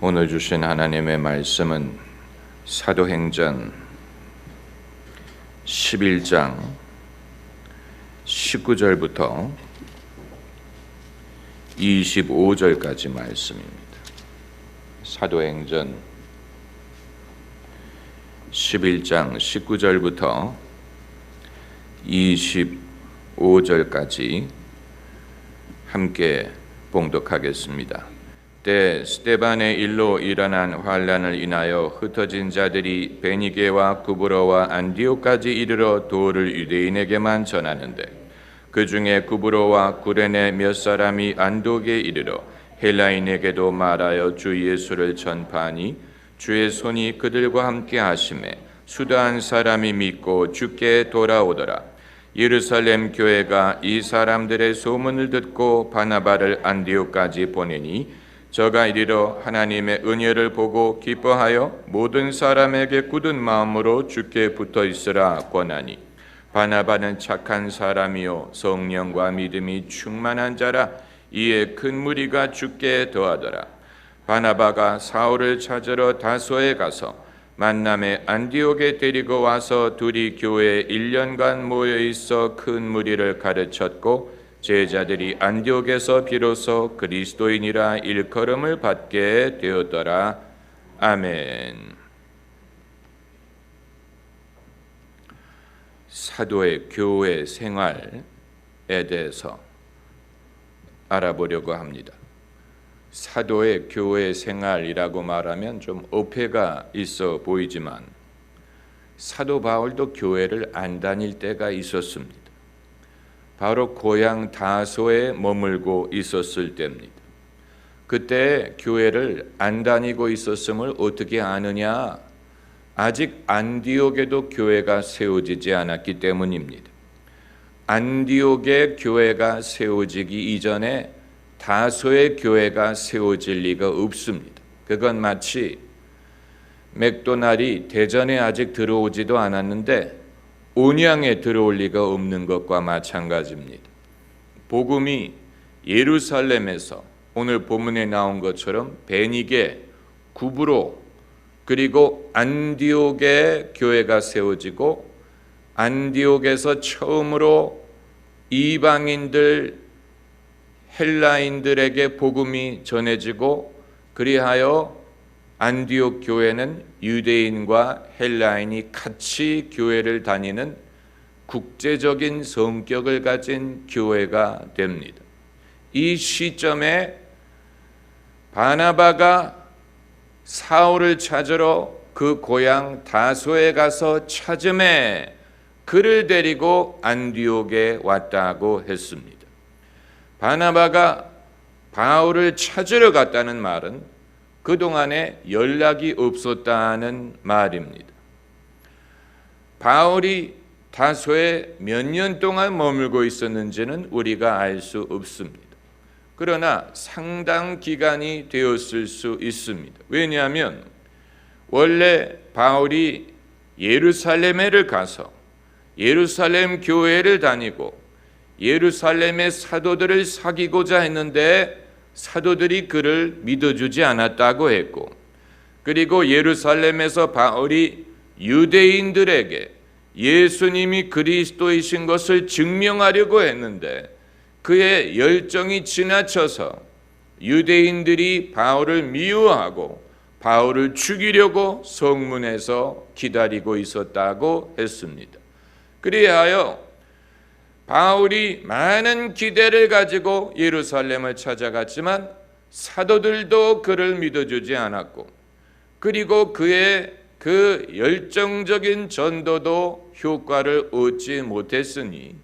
오늘 주신 하나님의 말씀은 사도행전 11장 19절부터 25절까지 말씀입니다. 사도행전 11장 19절부터 25절까지 함께 봉독하겠습니다. 때 스데반의 일로 일어난 환란을 인하여 흩어진 자들이 베니게와 구브로와 안디옥까지 이르러 도를 유대인에게만 전하는데 그 중에 구브로와 구레네 몇 사람이 안독에 이르러 헬라인에게도 말하여 주 예수를 전파하니 주의 손이 그들과 함께 하심에 수다한 사람이 믿고 주께 돌아오더라. 예루살렘 교회가 이 사람들의 소문을 듣고 바나바를 안디옥까지 보내니 저가 이리로 하나님의 은혜를 보고 기뻐하여 모든 사람에게 굳은 마음으로 주께 붙어 있으라 권하니 바나바는 착한 사람이요 성령과 믿음이 충만한 자라. 이에 큰 무리가 주께 더하더라. 바나바가 사울을 찾으러 다소에 가서 만남에 안디옥에 데리고 와서 둘이 교회에 1년간 모여 있어 큰 무리를 가르쳤고 제자들이 안디옥에서 비로소 그리스도인이라 일컬음을 받게 되었더라. 아멘. 사도의 교회 생활에 대해서 알아보려고 합니다. 사도의 교회 생활이라고 말하면 좀 어폐가 있어 보이지만 사도 바울도 교회를 안 다닐 때가 있었습니다. 바로 고향 다소에 머물고 있었을 때입니다. 그때 교회를 안 다니고 있었음을 어떻게 아느냐? 아직 안디옥에도 교회가 세워지지 않았기 때문입니다. 안디옥에 교회가 세워지기 이전에 다소의 교회가 세워질 리가 없습니다. 그건 마치 맥도날이 대전에 아직 들어오지도 않았는데 온양에 들어올 리가 없는 것과 마찬가지입니다. 복음이 예루살렘에서 오늘 본문에 나온 것처럼 베니게, 구브로 그리고 안디옥에 교회가 세워지고 안디옥에서 처음으로 이방인들 헬라인들에게 복음이 전해지고 그리하여 안디옥 교회는 유대인과 헬라인이 같이 교회를 다니는 국제적인 성격을 가진 교회가 됩니다. 이 시점에 바나바가 사울을 찾으러 그 고향 다소에 가서 찾음에 그를 데리고 안디옥에 왔다고 했습니다. 바나바가 바울을 찾으러 갔다는 말은 그동안에 연락이 없었다는 말입니다. 바울이 다소에 몇 년 동안 머물고 있었는지는 우리가 알 수 없습니다. 그러나 상당 기간이 되었을 수 있습니다. 왜냐하면 원래 바울이 예루살렘에를 가서 예루살렘 교회를 다니고 예루살렘의 사도들을 사귀고자 했는데 사도들이 그를 믿어주지 않았다고 했고 그리고 예루살렘에서 바울이 유대인들에게 예수님이 그리스도이신 것을 증명하려고 했는데 그의 열정이 지나쳐서 유대인들이 바울을 미워하고 바울을 죽이려고 성문에서 기다리고 있었다고 했습니다. 그리하여 바울이 많은 기대를 가지고 예루살렘을 찾아갔지만 사도들도 그를 믿어주지 않았고 그리고 그의 그 열정적인 전도도 효과를 얻지 못했으니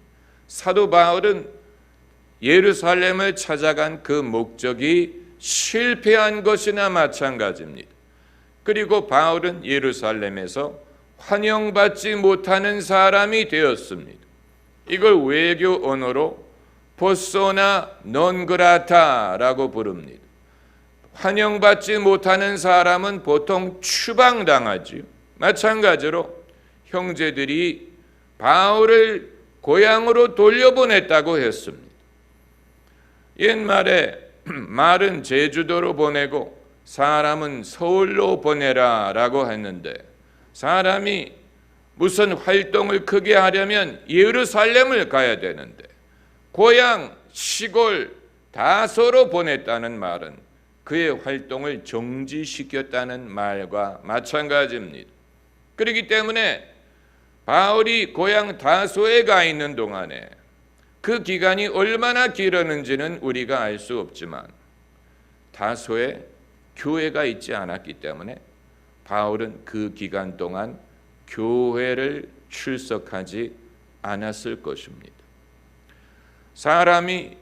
사도 바울은 예루살렘을 찾아간 그 목적이 실패한 것이나 마찬가지입니다. 그리고 바울은 예루살렘에서 환영받지 못하는 사람이 되었습니다. 이걸 외교 언어로 퍼소나 non grata라고 부릅니다. 환영받지 못하는 사람은 보통 추방당하지요. 마찬가지로 형제들이 바울을 고향으로 돌려보냈다고 했습니다. 옛말에 말은 제주도로 보내고 사람은 서울로 보내라 라고 했는데, 사람이 무슨 활동을 크게 하려면 예루살렘을 가야 되는데 고향 시골 다소로 보냈다는 말은 그의 활동을 정지시켰다는 말과 마찬가지입니다. 그렇기 때문에 바울이 고향 다소에 가 있는 동안에, 그 기간이 얼마나 길었는지는 우리가 알 수 없지만 다소에 교회가 있지 않았기 때문에 바울은 그 기간 동안 교회를 출석하지 않았을 것입니다. 사람이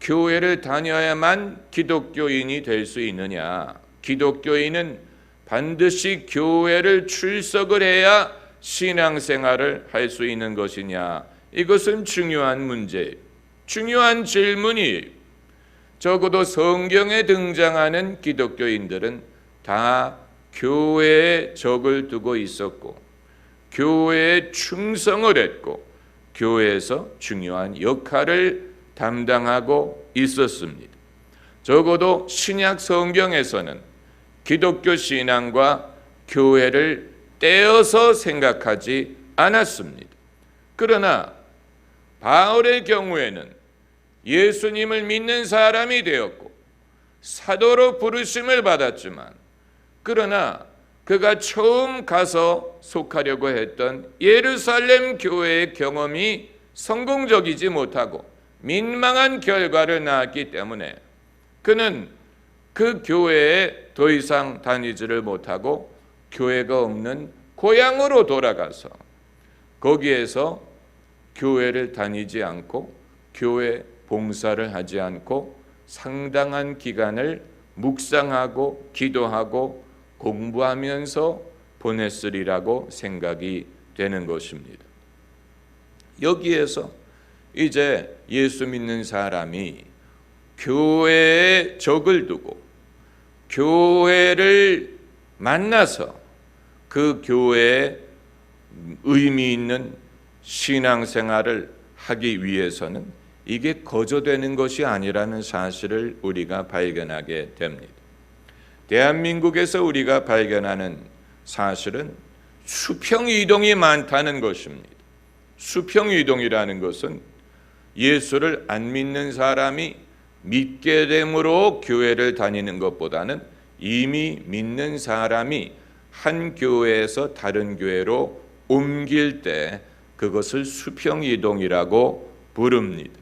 교회를 다녀야만 기독교인이 될 수 있느냐? 기독교인은 반드시 교회를 출석을 해야 신앙생활을 할 수 있는 것이냐? 이것은 중요한 문제예요. 중요한 질문이에요. 적어도 성경에 등장하는 기독교인들은 다 교회에 적을 두고 있었고 교회에 충성을 했고 교회에서 중요한 역할을 담당하고 있었습니다. 적어도 신약 성경에서는 기독교 신앙과 교회를 떼어서 생각하지 않았습니다. 그러나 바울의 경우에는 예수님을 믿는 사람이 되었고 사도로 부르심을 받았지만, 그러나 그가 처음 가서 속하려고 했던 예루살렘 교회의 경험이 성공적이지 못하고 민망한 결과를 낳았기 때문에 그는 그 교회에 더 이상 다니지를 못하고 교회가 없는 고향으로 돌아가서 거기에서 교회를 다니지 않고 교회 봉사를 하지 않고 상당한 기간을 묵상하고 기도하고 공부하면서 보냈으리라고 생각이 되는 것입니다. 여기에서 이제 예수 믿는 사람이 교회에 적을 두고 교회를 만나서 그 교회에 의미 있는 신앙생활을 하기 위해서는 이게 거저되는 것이 아니라는 사실을 우리가 발견하게 됩니다. 대한민국에서 우리가 발견하는 사실은 수평이동이 많다는 것입니다. 수평이동이라는 것은 예수를 안 믿는 사람이 믿게 됨으로 교회를 다니는 것보다는 이미 믿는 사람이 한 교회에서 다른 교회로 옮길 때 그것을 수평이동이라고 부릅니다.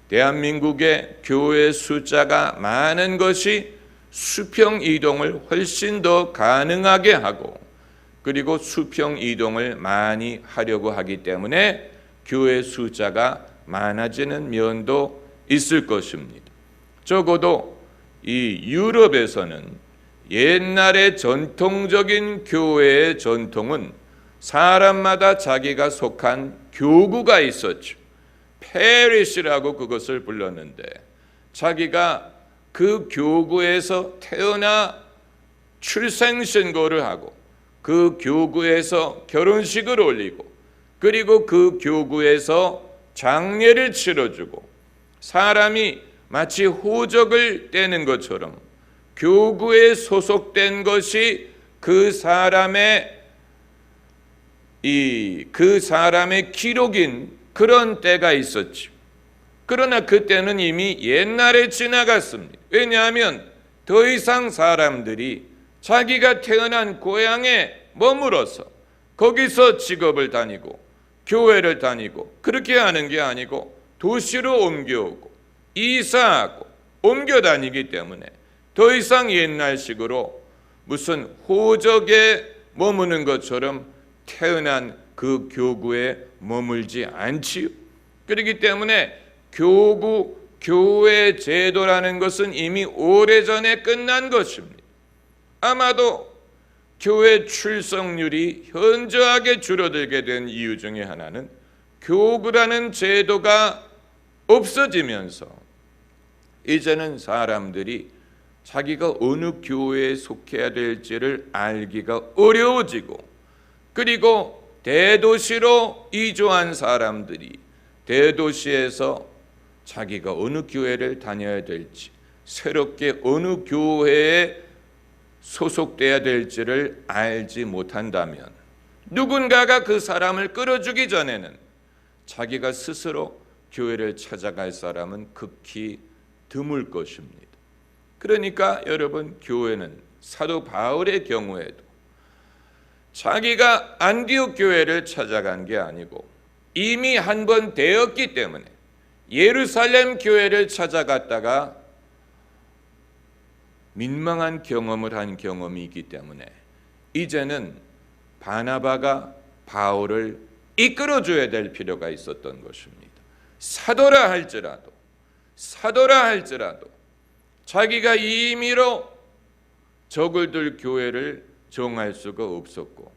대한민국의 교회 숫자가 많은 것이 수평이동을 훨씬 더 가능하게 하고, 그리고 수평이동을 많이 하려고 하기 때문에 교회 숫자가 많아지는 면도 있을 것입니다. 적어도 이 유럽에서는 옛날의 전통적인 교회의 전통은 사람마다 자기가 속한 교구가 있었죠. 페리시라고 그것을 불렀는데, 자기가 그 교구에서 태어나 출생신고를 하고 그 교구에서 결혼식을 올리고 그리고 그 교구에서 장례를 치러주고, 사람이 마치 호적을 떼는 것처럼 교구에 소속된 것이 그 사람의 기록인 그런 때가 있었죠. 그러나 그때는 이미 옛날에 지나갔습니다. 왜냐하면 더 이상 사람들이 자기가 태어난 고향에 머물어서 거기서 직업을 다니고 교회를 다니고 그렇게 하는 게 아니고 도시로 옮겨오고 이사하고 옮겨 다니기 때문에 더 이상 옛날식으로 무슨 호적에 머무는 것처럼 태어난 그 교구에 머물지 않지요. 그렇기 때문에 교회 제도라는 것은 이미 오래전에 끝난 것입니다. 아마도 교회 출석률이 현저하게 줄어들게 된 이유 중에 하나는 교구라는 제도가 없어지면서 이제는 사람들이 자기가 어느 교회에 속해야 될지를 알기가 어려워지고, 그리고 대도시로 이주한 사람들이 대도시에서 자기가 어느 교회를 다녀야 될지, 새롭게 어느 교회에 소속돼야 될지를 알지 못한다면 누군가가 그 사람을 끌어주기 전에는 자기가 스스로 교회를 찾아갈 사람은 극히 드물 것입니다. 그러니까 여러분, 교회는 사도 바울의 경우에도 자기가 안디옥 교회를 찾아간 게 아니고 이미 한 번 되었기 때문에 예루살렘 교회를 찾아갔다가 민망한 경험을 한 경험이 있기 때문에 이제는 바나바가 바울을 이끌어줘야 될 필요가 있었던 것입니다. 사도라 할지라도 자기가 임의로 적을 교회를 정할 수가 없었고,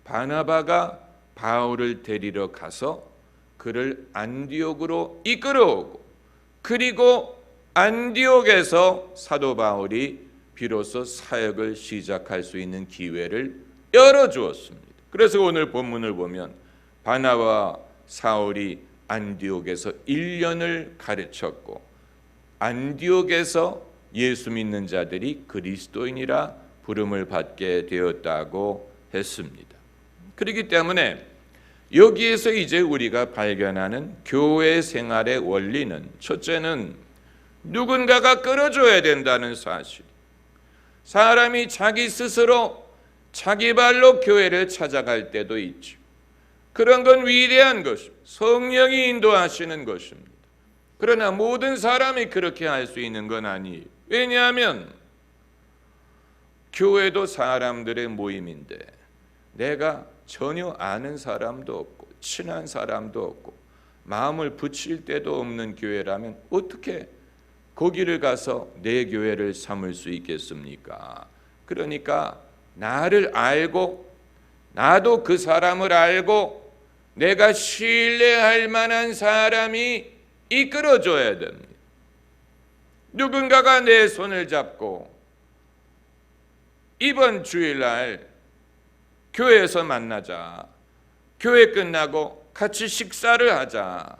바나바가 바울을 데리러 가서 그를 안디옥으로 이끌어오고, 그리고 안디옥에서 사도 바울이 비로소 사역을 시작할 수 있는 기회를 열어주었습니다. 그래서 오늘 본문을 보면 바나바와 사울이 안디옥에서 1년을 가르쳤고, 안디옥에서 예수 믿는 자들이 그리스도인이라 부름을 받게 되었다고 했습니다. 그렇기 때문에 여기에서 이제 우리가 발견하는 교회 생활의 원리는, 첫째는 누군가가 끌어줘야 된다는 사실. 사람이 자기 스스로 자기 발로 교회를 찾아갈 때도 있죠. 그런 건 위대한 것입니다. 성령이 인도하시는 것입니다. 그러나 모든 사람이 그렇게 할 수 있는 건 아니에요. 왜냐하면 교회도 사람들의 모임인데 내가 전혀 아는 사람도 없고 친한 사람도 없고 마음을 붙일 데도 없는 교회라면 어떻게 거기를 가서 내 교회를 삼을 수 있겠습니까? 그러니까 나를 알고 나도 그 사람을 알고 내가 신뢰할 만한 사람이 이끌어줘야 됩니다. 누군가가 내 손을 잡고 이번 주일날 교회에서 만나자, 교회 끝나고 같이 식사를 하자,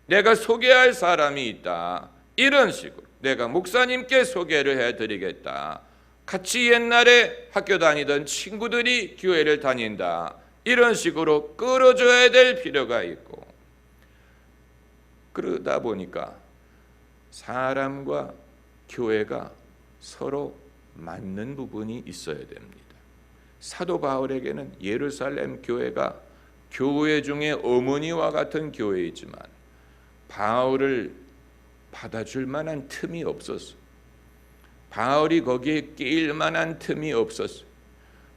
내가 소개할 사람이 있다, 이런 식으로 내가 목사님께 소개를 해드리겠다, 같이 옛날에 학교 다니던 친구들이 교회를 다닌다, 이런 식으로 끌어줘야 될 필요가 있고, 그러다 보니까 사람과 교회가 서로 맞는 부분이 있어야 됩니다. 사도 바울에게는 예루살렘 교회가 교회 중에 어머니와 같은 교회이지만 바울을 받아줄 만한 틈이 없었어요. 바울이 거기에 끼일 만한 틈이 없었어요.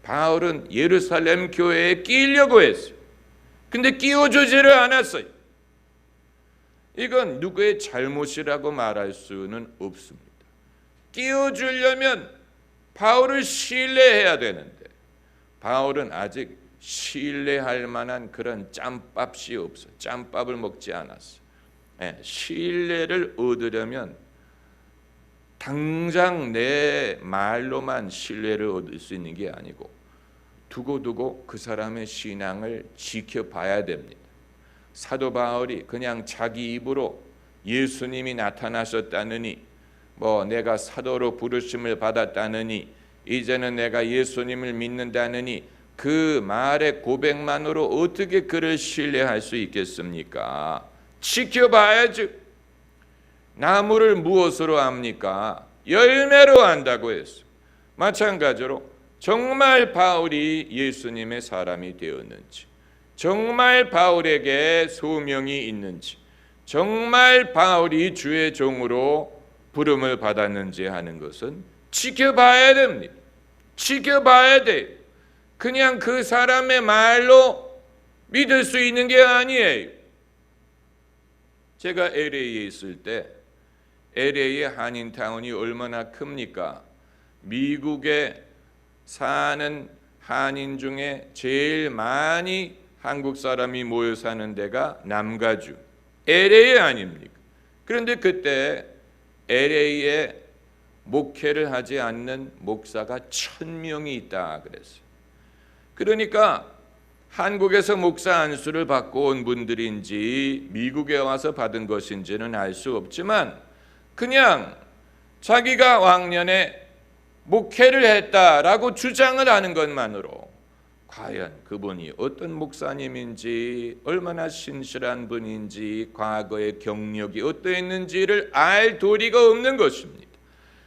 바울은 예루살렘 교회에 끼려고 했어요. 근데 끼워주지를 않았어요. 이건 누구의 잘못이라고 말할 수는 없습니다. 끼워주려면 바울을 신뢰해야 되는데 바울은 아직 신뢰할 만한 그런 짬밥이 없어요. 짬밥을 먹지 않았어요. 신뢰를 얻으려면 당장 내 말로만 신뢰를 얻을 수 있는 게 아니고 두고두고 그 사람의 신앙을 지켜봐야 됩니다. 사도 바울이 그냥 자기 입으로 예수님이 나타나셨다느니, 내가 사도로 부르심을 받았다느니, 이제는 내가 예수님을 믿는다느니 그 말의 고백만으로 어떻게 그를 신뢰할 수 있겠습니까? 지켜봐야죠. 나무를 무엇으로 압니까? 열매로 안다고 했어요. 마찬가지로 정말 바울이 예수님의 사람이 되었는지, 정말 바울에게 소명이 있는지, 정말 바울이 주의 종으로 부름을 받았는지 하는 것은 지켜봐야 됩니다. 지켜봐야 돼요. 그냥 그 사람의 말로 믿을 수 있는 게 아니에요. 제가 LA에 있을 때 LA의 한인타운이 얼마나 큽니까? 미국에 사는 한인 중에 제일 많이 한국 사람이 모여 사는 데가 남가주 LA 아닙니까? 그런데 그때 LA에 목회를 하지 않는 목사가 1000명이 있다 그랬어요. 그러니까 한국에서 목사 안수를 받고 온 분들인지 미국에 와서 받은 것인지는 알 수 없지만 그냥 자기가 왕년에 목회를 했다라고 주장을 하는 것만으로 과연 그분이 어떤 목사님인지, 얼마나 신실한 분인지, 과거의 경력이 어떠했는지를 알 도리가 없는 것입니다.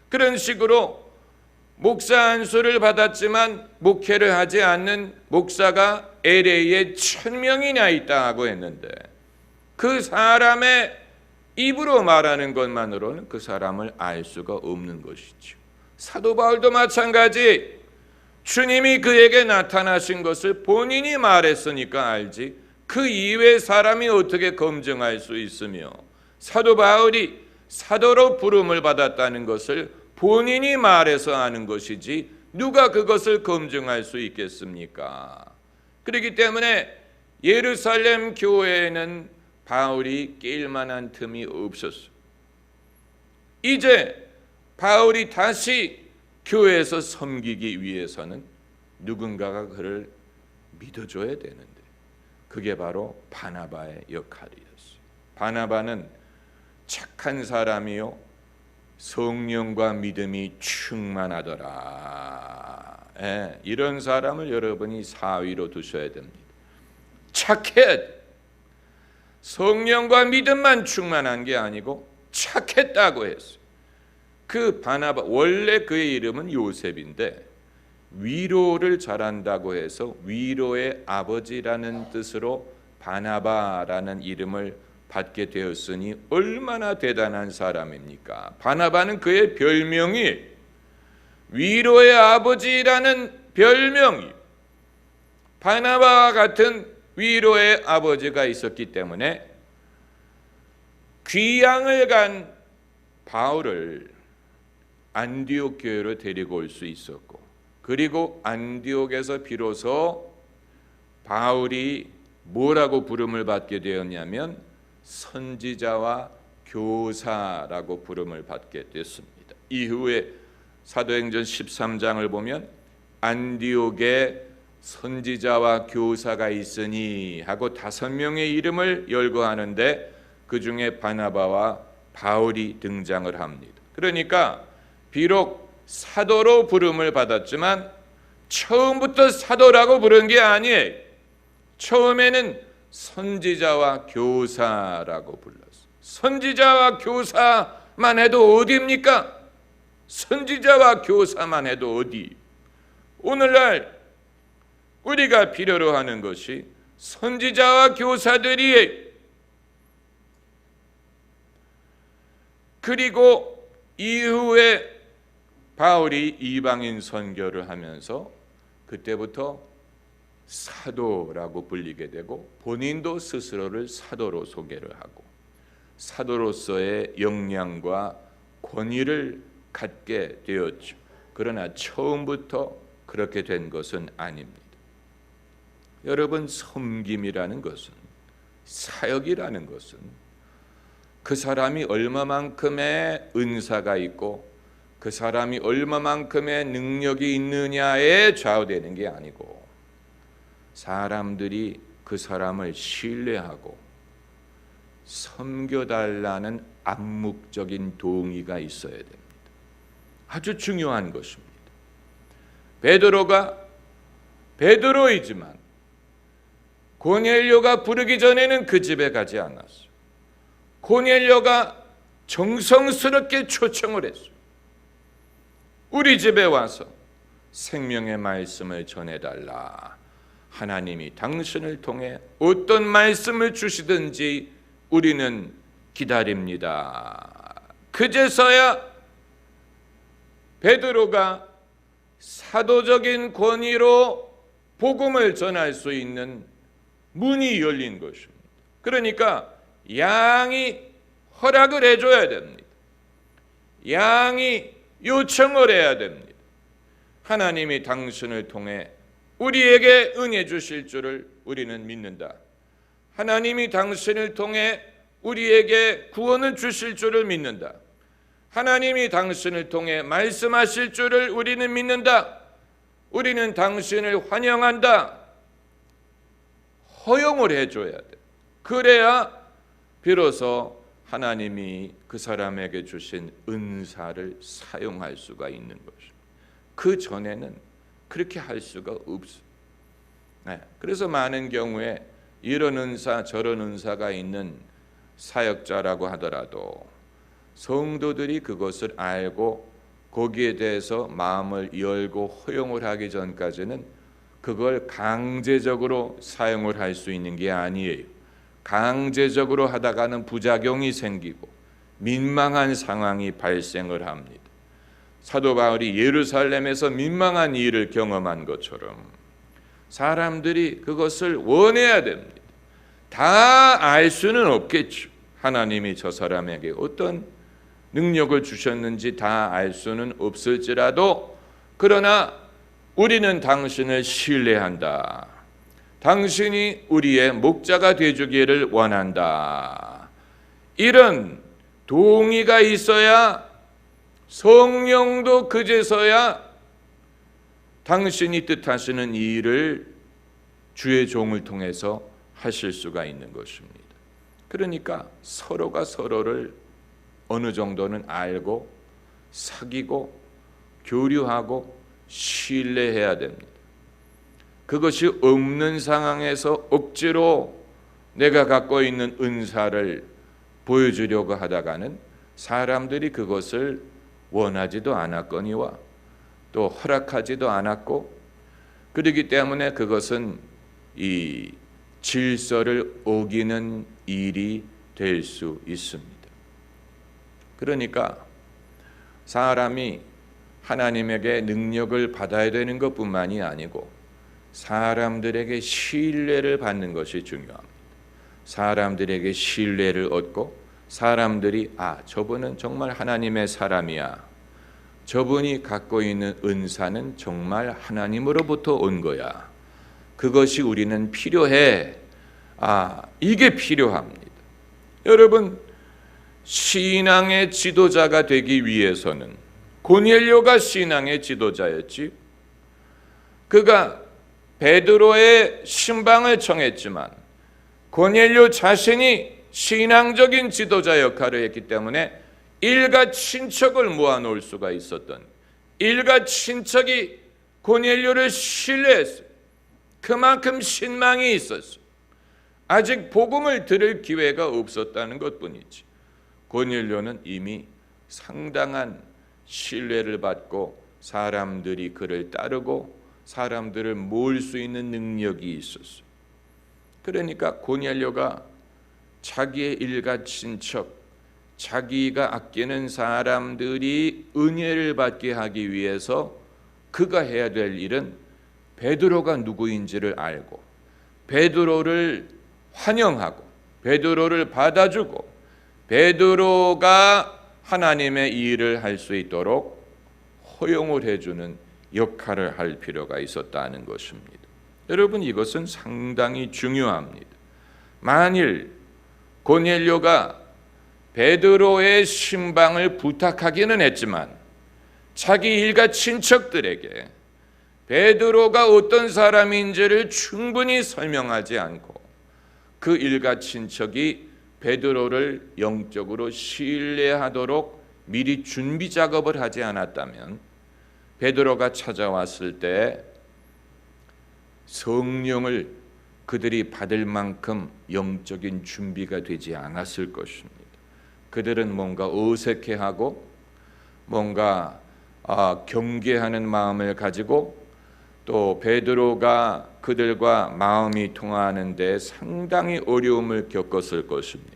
그런 식으로 목사 안수를 받았지만 목회를 하지 않는 목사가 LA에 1000명이나 있다고 했는데, 그 사람의 입으로 말하는 것만으로는 그 사람을 알 수가 없는 것이죠. 사도 바울도 마찬가지. 주님이 그에게 나타나신 것을 본인이 말했으니까 알지, 그 이외의 사람이 어떻게 검증할 수 있으며, 사도 바울이 사도로 부름을 받았다는 것을 본인이 말해서 아는 것이지 누가 그것을 검증할 수 있겠습니까? 그렇기 때문에 예루살렘 교회에는 바울이 낄 만한 틈이 없었어요. 이제 바울이 다시 교회에서 섬기기 위해서는 누군가가 그를 믿어줘야 되는데, 그게 바로 바나바의 역할이었어요. 바나바는 착한 사람이요, 성령과 믿음이 충만하더라. 이런 사람을 여러분이 사위로 두셔야 됩니다. 착해야 돼. 성령과 믿음만 충만한 게 아니고 착했다고 했어요. 그 바나바, 원래 그의 이름은 요셉인데 위로를 잘한다고 해서 위로의 아버지라는 뜻으로 바나바라는 이름을 받게 되었으니 얼마나 대단한 사람입니까? 바나바는 그의 별명이 위로의 아버지라는 별명이, 바나바와 같은 위로의 아버지가 있었기 때문에 귀양을 간 바울을 안디옥 교회로 데리고 올 수 있었고, 그리고 안디옥에서 비로소 바울이 뭐라고 부름을 받게 되었냐면 선지자와 교사라고 부름을 받게 됐습니다. 이후에 사도행전 13장을 보면 안디옥에 선지자와 교사가 있으니 하고 5명의 이름을 열거하는데 그 중에 바나바와 바울이 등장을 합니다. 그러니까 비록 사도로 부름을 받았지만 처음부터 사도라고 부른 게 아니에요. 처음에는 선지자와 교사라고 불렀어요. 선지자와 교사만 해도 어디입니까? 선지자와 교사만 해도 어디? 오늘날 우리가 필요로 하는 것이 선지자와 교사들이에요. 그리고 이후에 바울이 이방인 선교를 하면서 그때부터 사도라고 불리게 되고, 본인도 스스로를 사도로 소개를 하고 사도로서의 역량과 권위를 갖게 되었죠. 그러나 처음부터 그렇게 된 것은 아닙니다. 여러분, 섬김이라는 것은, 사역이라는 것은 그 사람이 얼마만큼의 은사가 있고 그 사람이 얼마만큼의 능력이 있느냐에 좌우되는 게 아니고, 사람들이 그 사람을 신뢰하고 섬겨달라는 암묵적인 동의가 있어야 됩니다. 아주 중요한 것입니다. 베드로가 베드로이지만 고넬료가 부르기 전에는 그 집에 가지 않았어요. 고넬료가 정성스럽게 초청을 했어요. 우리 집에 와서 생명의 말씀을 전해달라. 하나님이 당신을 통해 어떤 말씀을 주시든지 우리는 기다립니다. 그제서야 베드로가 사도적인 권위로 복음을 전할 수 있는 문이 열린 것입니다. 그러니까 양이 허락을 해줘야 됩니다. 양이 요청을 해야 됩니다. 하나님이 당신을 통해 우리에게 은혜 주실 줄을 우리는 믿는다. 하나님이 당신을 통해 우리에게 구원을 주실 줄을 믿는다. 하나님이 당신을 통해 말씀하실 줄을 우리는 믿는다. 우리는 당신을 환영한다. 허용을 해줘야 돼. 그래야 비로소 하나님이 그 사람에게 주신 은사를 사용할 수가 있는 것입니다. 그 전에는 그렇게 할 수가 없어. 그래서 많은 경우에 이런 은사 저런 은사가 있는 사역자라고 하더라도 성도들이 그것을 알고 거기에 대해서 마음을 열고 허용을 하기 전까지는 그걸 강제적으로 사용을 할 수 있는 게 아니에요. 강제적으로 하다가는 부작용이 생기고 민망한 상황이 발생을 합니다. 사도 바울이 예루살렘에서 민망한 일을 경험한 것처럼 사람들이 그것을 원해야 됩니다. 다 알 수는 없겠죠. 하나님이 저 사람에게 어떤 능력을 주셨는지 다 알 수는 없을지라도, 그러나 우리는 당신을 신뢰한다. 당신이 우리의 목자가 되주기를 원한다. 이런 동의가 있어야, 성령도 그제서야 당신이 뜻하시는 이 일을 주의 종을 통해서 하실 수가 있는 것입니다. 그러니까 서로가 서로를 어느 정도는 알고 사귀고 교류하고 신뢰해야 됩니다. 그것이 없는 상황에서 억지로 내가 갖고 있는 은사를 보여주려고 하다가는 사람들이 그것을 원하지도 않았거니와 또 허락하지도 않았고, 그렇기 때문에 그것은 이 질서를 어기는 일이 될 수 있습니다. 그러니까 사람이 하나님에게 능력을 받아야 되는 것뿐만이 아니고 사람들에게 신뢰를 받는 것이 중요합니다. 사람들에게 신뢰를 얻고 사람들이 저분은 정말 하나님의 사람이야. 저분이 갖고 있는 은사는 정말 하나님으로부터 온 거야. 그것이 우리는 필요해. 이게 필요합니다. 여러분, 신앙의 지도자가 되기 위해서는 고넬료가 신앙의 지도자였지. 그가 베드로의 신방을 청했지만 고넬료 자신이 신앙적인 지도자 역할을 했기 때문에 일가 친척을 모아놓을 수가 있었던, 일가 친척이 고넬료를 신뢰했어요. 그만큼 신망이 있었어요. 아직 복음을 들을 기회가 없었다는 것뿐이지 고넬료는 이미 상당한 신뢰를 받고 사람들이 그를 따르고 사람들을 모을 수 있는 능력이 있었어요. 그러니까 고넬료가 자기의 일가 친척, 자기가 아끼는 사람들이 은혜를 받게 하기 위해서 그가 해야 될 일은 베드로가 누구인지를 알고 베드로를 환영하고 베드로를 받아주고 베드로가 하나님의 일을 할 수 있도록 허용을 해주는 역할을 할 필요가 있었다는 것입니다. 여러분, 이것은 상당히 중요합니다. 만일 고넬료가 베드로의 신방을 부탁하기는 했지만 자기 일가 친척들에게 베드로가 어떤 사람인지를 충분히 설명하지 않고 그 일가 친척이 베드로를 영적으로 신뢰하도록 미리 준비 작업을 하지 않았다면 베드로가 찾아왔을 때 성령을 그들이 받을 만큼 영적인 준비가 되지 않았을 것입니다. 그들은 뭔가 어색해하고 뭔가 경계하는 마음을 가지고 또 베드로가 그들과 마음이 통하는 데 상당히 어려움을 겪었을 것입니다.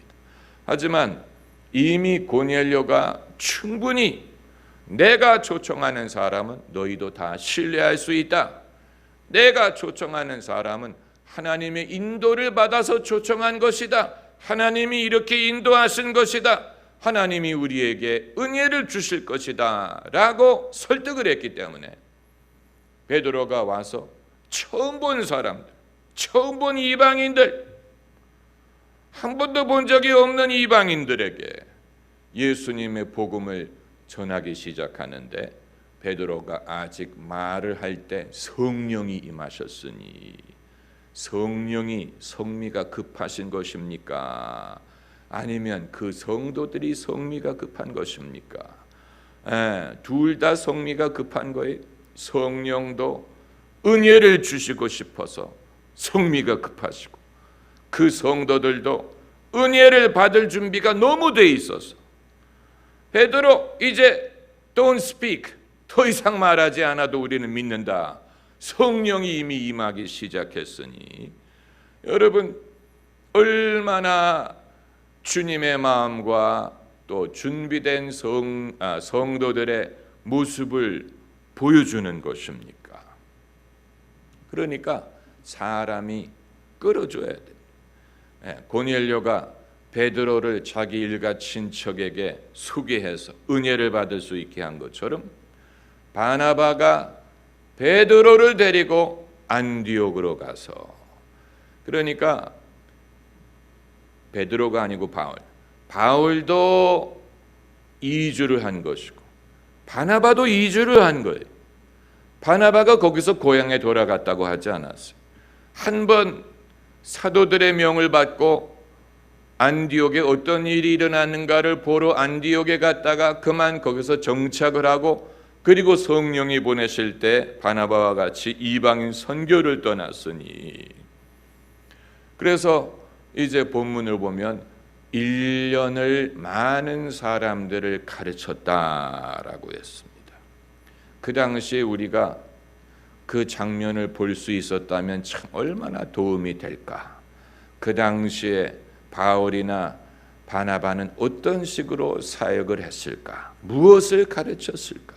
하지만 이미 고넬료가 충분히 내가 초청하는 사람은 너희도 다 신뢰할 수 있다. 내가 초청하는 사람은 하나님의 인도를 받아서 초청한 것이다. 하나님이 이렇게 인도하신 것이다. 하나님이 우리에게 은혜를 주실 것이다 라고 설득을 했기 때문에 베드로가 와서 처음 본 사람들, 처음 본 이방인들, 한 번도 본 적이 없는 이방인들에게 예수님의 복음을 전하기 시작하는데 베드로가 아직 말을 할 때 성령이 임하셨으니, 성령이 성미가 급하신 것입니까? 아니면 그 성도들이 성미가 급한 것입니까? 둘 다 성미가 급한 거예요. 성령도 은혜를 주시고 싶어서 성미가 급하시고, 그 성도들도 은혜를 받을 준비가 너무 돼 있어서 베드로 이제 don't speak, 더 이상 말하지 않아도 우리는 믿는다. 성령이 이미 임하기 시작했으니 여러분 얼마나 주님의 마음과 또 준비된 성도들의 모습을 보여주는 것입니까? 그러니까 사람이 끌어줘야 돼. 고넬료가 베드로를 자기 일가 친척에게 소개해서 은혜를 받을 수 있게 한 것처럼 바나바가 베드로를 데리고 안디옥으로 가서, 그러니까 베드로가 아니고 바울도 이주를 한 것이고 바나바도 이주를 한 거예요. 바나바가 거기서 고향에 돌아갔다고 하지 않았어요. 한번 사도들의 명을 받고 안디옥에 어떤 일이 일어나는가를 보러 안디옥에 갔다가 그만 거기서 정착을 하고, 그리고 성령이 보내실 때 바나바와 같이 이방인 선교를 떠났으니, 그래서 이제 본문을 보면 1년을 많은 사람들을 가르쳤다라고 했습니다. 그 당시에 우리가 그 장면을 볼 수 있었다면 참 얼마나 도움이 될까. 그 당시에 바울이나 바나바는 어떤 식으로 사역을 했을까? 무엇을 가르쳤을까?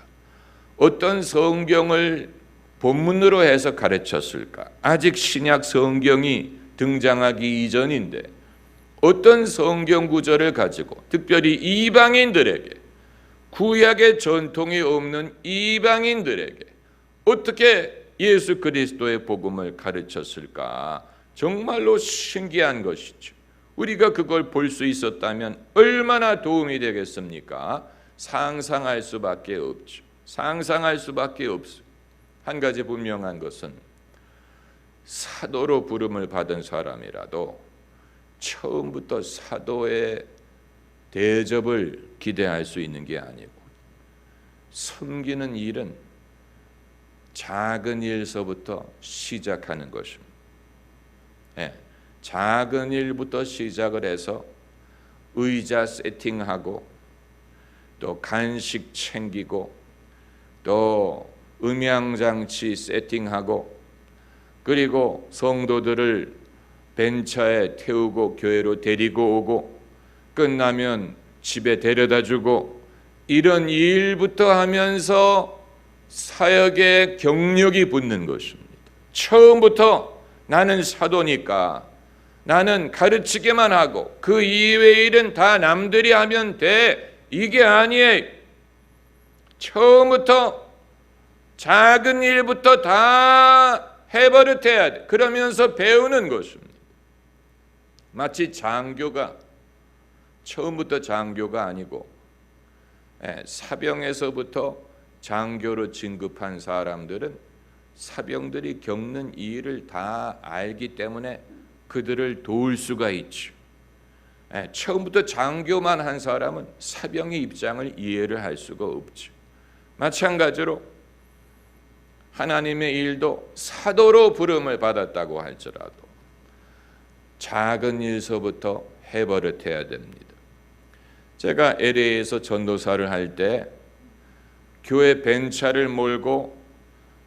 어떤 성경을 본문으로 해서 가르쳤을까? 아직 신약 성경이 등장하기 이전인데 어떤 성경 구절을 가지고 특별히 이방인들에게, 구약의 전통이 없는 이방인들에게 어떻게 예수 그리스도의 복음을 가르쳤을까? 정말로 신기한 것이죠. 우리가 그걸 볼 수 있었다면 얼마나 도움이 되겠습니까? 상상할 수밖에 없죠. 상상할 수밖에 없어요. 한 가지 분명한 것은 사도로 부름을 받은 사람이라도 처음부터 사도의 대접을 기대할 수 있는 게 아니고, 섬기는 일은 작은 일서부터 시작하는 것입니다. 작은 일부터 시작을 해서 의자 세팅하고 또 간식 챙기고 또 음향장치 세팅하고, 그리고 성도들을 벤차에 태우고 교회로 데리고 오고 끝나면 집에 데려다주고, 이런 일부터 하면서 사역의 경력이 붙는 것입니다. 처음부터 나는 사도니까 나는 가르치기만 하고 그 이외의 일은 다 남들이 하면 돼, 이게 아니에요. 처음부터 작은 일부터 다 해버릇해야 돼. 그러면서 배우는 것입니다. 마치 장교가 처음부터 장교가 아니고 사병에서부터 장교로 진급한 사람들은 사병들이 겪는 이 일을 다 알기 때문에 그들을 도울 수가 있죠. 처음부터 장교만 한 사람은 사병의 입장을 이해를 할 수가 없죠. 마찬가지로 하나님의 일도 사도로 부름을 받았다고 할지라도 작은 일서부터 해버릇해야 됩니다. 제가 LA에서 전도사를 할 때 교회 벤차를 몰고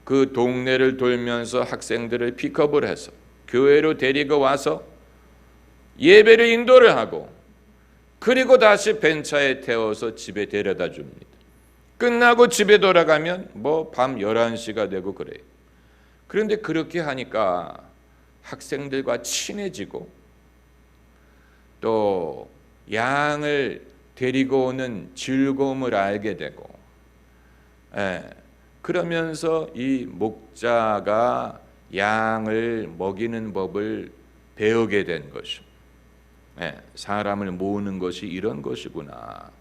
그 동네를 돌면서 학생들을 픽업을 해서 교회로 데리고 와서 예배를 인도를 하고, 그리고 다시 벤차에 태워서 집에 데려다 줍니다. 끝나고 집에 돌아가면 밤 11시가 되고 그래요. 그런데 그렇게 하니까 학생들과 친해지고 또 양을 데리고 오는 즐거움을 알게 되고, 그러면서 이 목자가 양을 먹이는 법을 배우게 된 것입니다. 사람을 모으는 것이 이런 것이구나.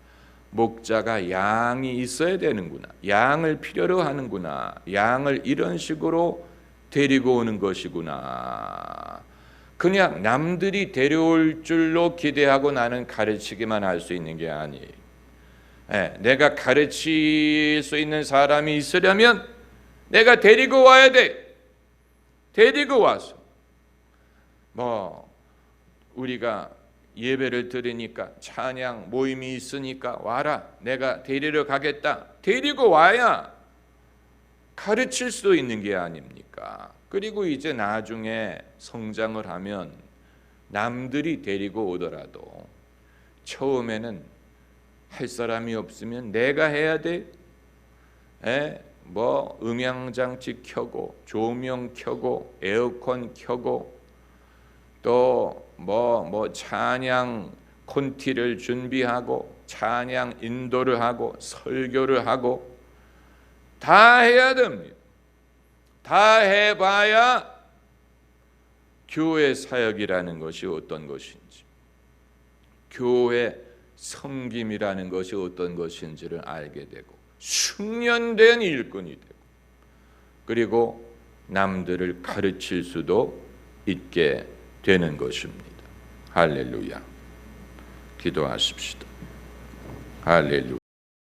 목자가 양이 있어야 되는구나. 양을 필요로 하는구나. 양을 이런 식으로 데리고 오는 것이구나. 그냥 남들이 데려올 줄로 기대하고 나는 가르치기만 할 수 있는 게 아니에요. 내가 가르칠 수 있는 사람이 있으려면 내가 데리고 와야 돼. 데리고 와서 우리가 예배를 드리니까 찬양 모임이 있으니까 와라. 내가 데리러 가겠다. 데리고 와야 가르칠 수 있는 게 아닙니까? 그리고 이제 나중에 성장을 하면 남들이 데리고 오더라도 처음에는 할 사람이 없으면 내가 해야 돼. 음향장치 켜고 조명 켜고 에어컨 켜고 또 찬양 콘티를 준비하고 찬양 인도를 하고 설교를 하고 다 해야 됩니다. 다 해봐야 교회 사역이라는 것이 어떤 것인지, 교회 섬김이라는 것이 어떤 것인지를 알게 되고 숙련된 일꾼이 되고 그리고 남들을 가르칠 수도 있게 되는 것입니다. 할렐루야. 기도하십시다. 할렐루야.